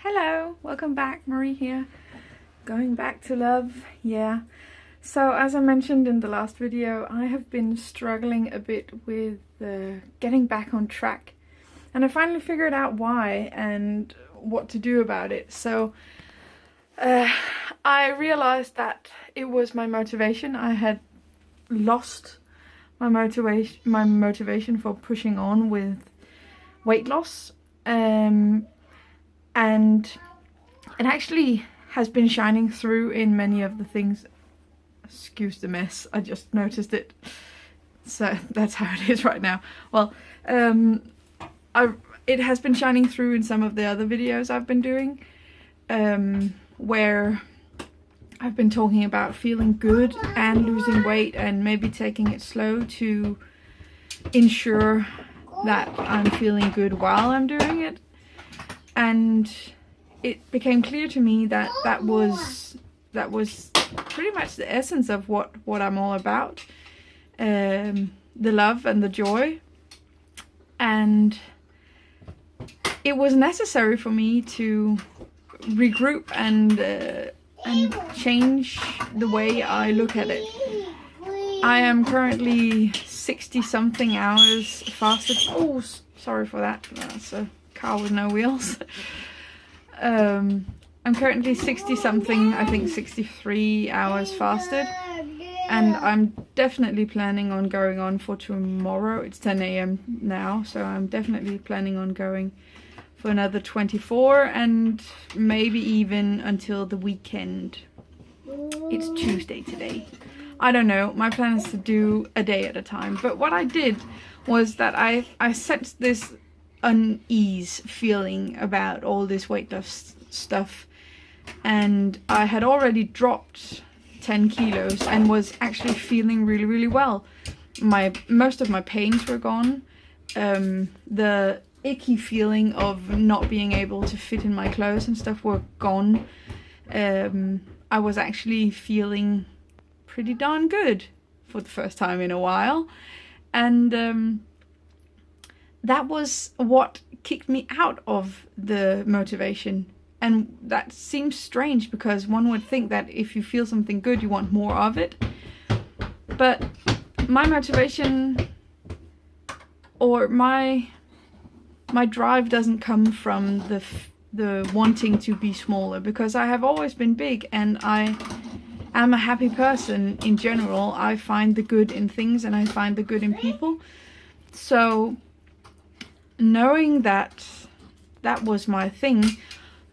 Hello, welcome back, Marie here. Going back to love, yeah. So as I mentioned in the last video, I have been struggling a bit with getting back on track. And I finally figured out why and what to do about it. So I realized that it was my motivation. I had lost my motivation for pushing on with weight loss. And it actually has been shining through in many of the things. Excuse the mess, I just noticed it. So that's how it is right now. Well, it has been shining through in some of the other videos I've been doing, where I've been talking about feeling good and losing weight and maybe taking it slow to ensure that I'm feeling good while I'm doing it. And it became clear to me that that was pretty much the essence of what I'm all about, the love and the joy. And it was necessary for me to regroup and change the way I look at it. I am currently 60 something hours fasted. Oh, sorry for that. That's a car with no wheels. I'm currently 60 something, I think 63 hours fasted, and I'm definitely planning on going on for tomorrow. It's 10 a.m. now, so I'm definitely planning on going for another 24 and maybe even until the weekend. It's Tuesday today. I don't know, my plan is to do a day at a time, but what I did was that I sensed this unease feeling about all this weight loss stuff, and I had already dropped 10 kilos and was actually feeling really well. Most of my pains were gone. The icky feeling of not being able to fit in my clothes and stuff were gone. I was actually feeling pretty darn good for the first time in a while, and that was what kicked me out of the motivation. And that seems strange because one would think that if you feel something good, you want more of it. But my motivation or my drive doesn't come from the wanting to be smaller, because I have always been big and I am a happy person in general. I find the good in things and I find the good in people. So knowing that that was my thing,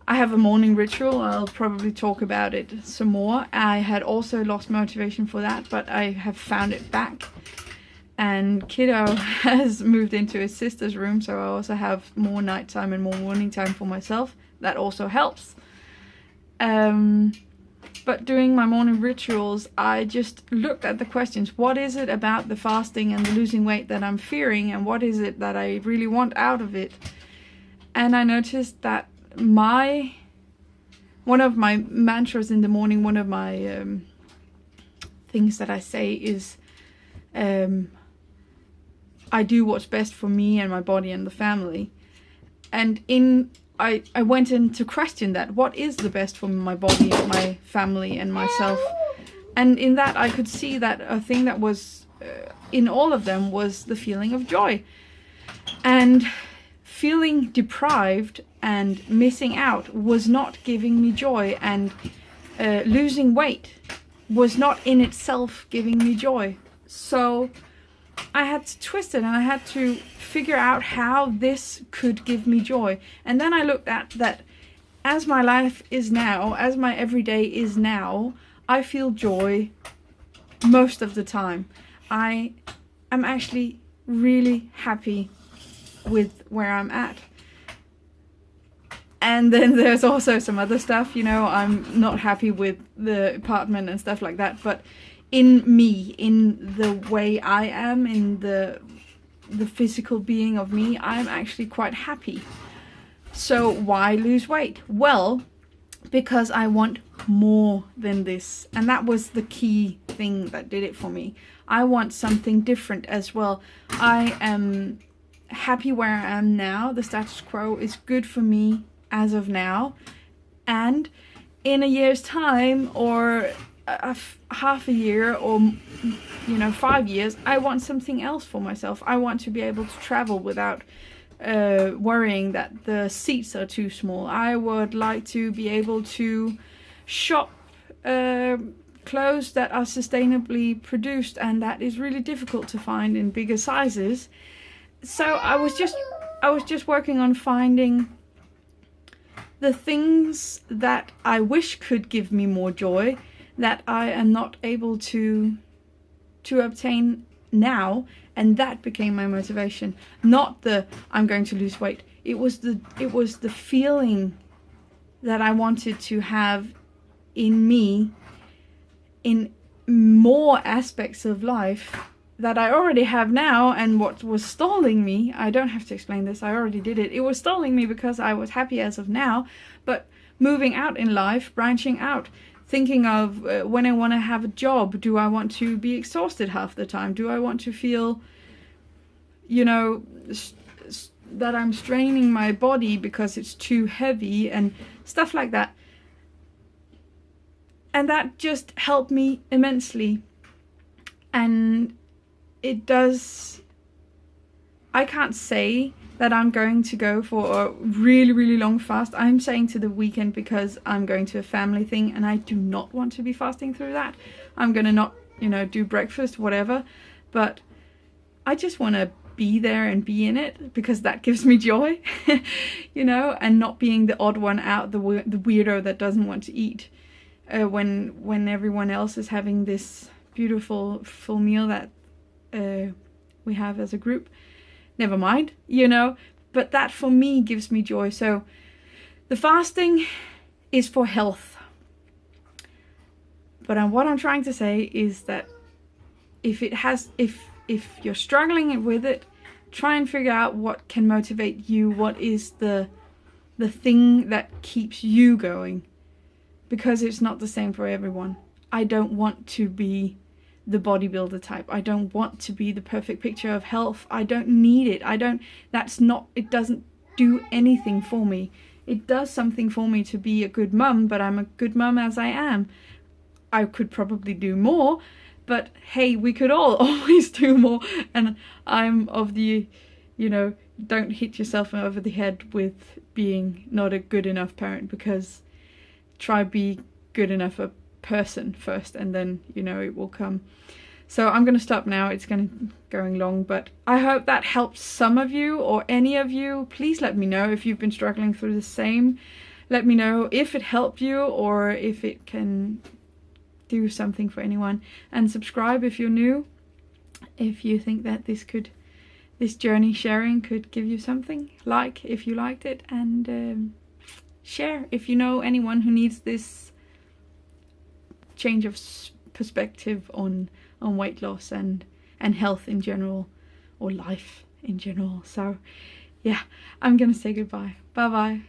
I have a morning ritual. I'll probably talk about it some more. I had also lost motivation for that, but I have found it back. And Kiddo has moved into his sister's room, so I also have more nighttime and more morning time for myself. That also helps. But doing my morning rituals, I just looked at the questions. What is it about the fasting and the losing weight that I'm fearing, and what is it that I really want out of it? And I noticed that one of my mantras in the morning, one of my things that I say is, I do what's best for me and my body and the family. And I went in to question that. What is the best for my body, my family and myself? And in that I could see that a thing that was in all of them was the feeling of joy. And feeling deprived and missing out was not giving me joy, and losing weight was not in itself giving me joy. So I had to twist it and I had to figure out how this could give me joy. And then I looked at that as my life is now, as my everyday is now, I feel joy most of the time. I am actually really happy with where I'm at. And then there's also some other stuff, I'm not happy with the apartment and stuff like that, but in me, in the way I am, in the physical being of me, I'm actually quite happy. So why lose weight? Well, because I want more than this. And that was the key thing that did it for me. I want something different as well. I am happy where I am now. The status quo is good for me as of now, and in a year's time, or half a year, or 5 years, I want something else for myself. I want to be able to travel without worrying that the seats are too small. I would like to be able to shop clothes that are sustainably produced, and that is really difficult to find in bigger sizes. So I was just working on finding the things that I wish could give me more joy, that I am not able to obtain now, and that became my motivation. Not the I'm going to lose weight. It was the feeling that I wanted to have in me, in more aspects of life that I already have now. And what was stalling me, I don't have to explain this, I already did it. It was stalling me because I was happy as of now, but moving out in life, branching out, thinking of when I want to have a job, do I want to be exhausted half the time? Do I want to feel, that I'm straining my body because it's too heavy and stuff like that? And that just helped me immensely. And it does, I can't say that I'm going to go for a really, really long fast. I'm saying to the weekend because I'm going to a family thing and I do not want to be fasting through that. I'm going to not, do breakfast, whatever. But I just want to be there and be in it because that gives me joy, and not being the odd one out, the weirdo that doesn't want to eat when everyone else is having this beautiful full meal that we have as a group. Never mind, but that for me gives me joy. So the fasting is for health. But what I'm trying to say is that if you're struggling with it, try and figure out what can motivate you. What is the thing that keeps you going? Because it's not the same for everyone. I don't want to be the bodybuilder type. I don't want to be the perfect picture of health. I don't need it. It doesn't do anything for me. It does something for me to be a good mum, but I'm a good mum as I am. I could probably do more, but hey, we could all always do more. And I'm of the, don't hit yourself over the head with being not a good enough parent, because try be good enough a person first, and then it will come. So I'm going to stop now. It's going long, but I hope that helps some of you, or any of you. Please let me know if you've been struggling through the same. Let me know if it helped you or if it can do something for anyone, and subscribe if you're new, if you think that this journey sharing could give you something. Like if you liked it, and share if you know anyone who needs this change of perspective on weight loss and health in general, or life in general. So yeah, I'm gonna say goodbye. Bye bye.